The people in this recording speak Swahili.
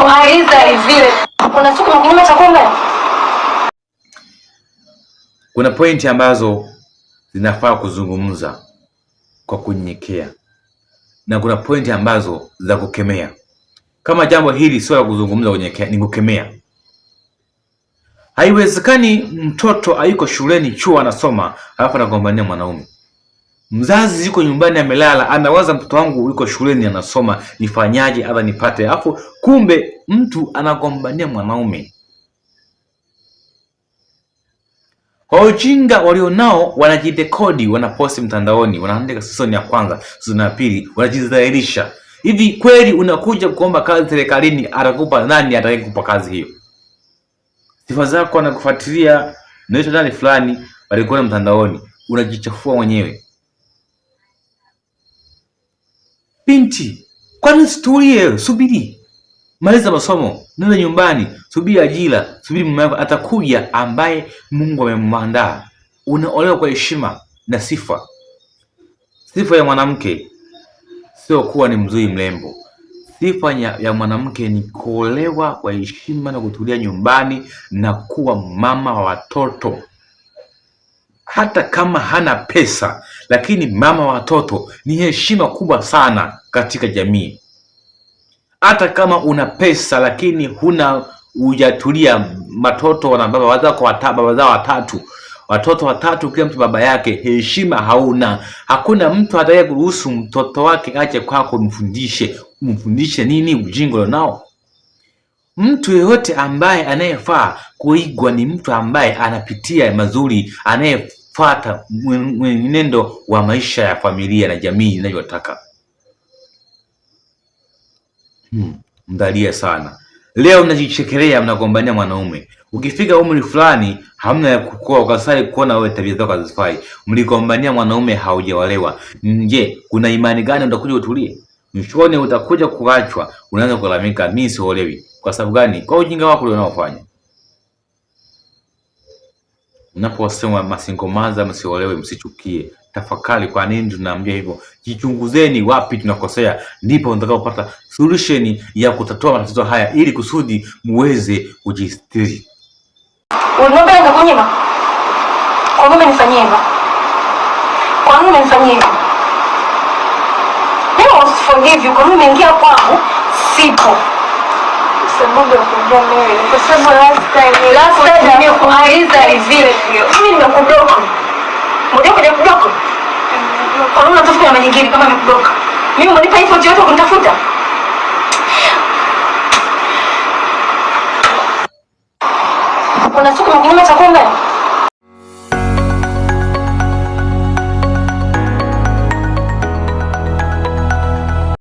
kumaliza hivi. Kuna siku nyingine cha kumbe. Kuna pointi ambazo zinafaa kuzungumza kwa kunyenyekea, na kuna pointi ambazo za kukemea. Kama jambo hili sio la kuzungumza kunyenyekea, ni kukemea. Haiwezekani mtoto hayuko shuleni, chuo anasoma, alafu anagombania mwanaume. Mzazi yuko nyumbani amelala, anawaza mtoto wangu yuko shuleni anasoma, nifanyaje hata nipate, alafu kumbe mtu anagombania mwanaume. Kwa ujinga walionao wanajidekodi, wanaposti mtandaoni, wanaandika season ya kwanza, season ya pili, wanajidhalilisha. Hivi kweli unakuja kuomba kazi serikalini, atakupa nani atakayekupa kazi hiyo? Sifa zako anakufuatilia naitwa nani fulani, walikuwa mtandaoni, unajichafua mwenyewe. Binti, kwani usitulie? Subiri. Maliza masomo, nenda nyumbani, subiri ajira, subiri mume wako atakuja ambaye Mungu amemwandaa. Unaolewa kwa heshima na sifa. Sifa ya mwanamke sio kuwa ni mzuri mrembo. Sifa ya mwanamke ni kuolewa kwa heshima na kutulia nyumbani na kuwa mama wa watoto. Hata kama hana pesa, lakini mama wa watoto ni heshima kubwa sana katika jamii. Hata kama una pesa lakini hujatulia, watoto wana baba wazako baba zao watatu, watoto watatu, kila mtu baba yake, heshima hauna. Hakuna mtu atakaye kuruhusu mtoto wake aje kwako umfundishe nini ujinga nao. Mtu yeyote ambaye anayefaa kuigwa ni mtu ambaye anapitia mazuri, anayefuata mwenendo wa maisha ya familia na jamii inayotaka. Mdalia sana. Leo mnajichekelea, mnagombania mwanaume. Ukifika umri fulani hamna ya kukua, ukasali kuona wewe tabia zako hazifai. Mligombania mwanaume haujawalewa. Je, kuna imani gani utakuja utulie? Mshoni utakuja kuachwa, unaanza kulalamika mimi siolewi. Kwa sababu gani? Kwa ujinga wako unaofanya. Mnaposema masingomaza msiolewe, msichukie. Tafakari kwa nini tunaambia hivyo. Jichunguzeni wapi tunakosea, ndipo mtakapopata solution ya kutatua matatizo haya ili kusudi muweze kujistiri. Unaomba nikunyima. Kwa nini unifanyia hivyo? Kwa nini unifanyia hivyo? Mimi wasiforgive you, kwa nini umeingia kwangu sipo. Sababu ya kujua mimi, kwa sababu last time nimekuuliza hivi hiyo. Mimi nimekublock. Mbona kujiblock? Kwa nini unatafuta namba nyingine kama nimekublock? Mimi umenipa info yote kunitafuta? Kuna siku nyingine cha kumbe.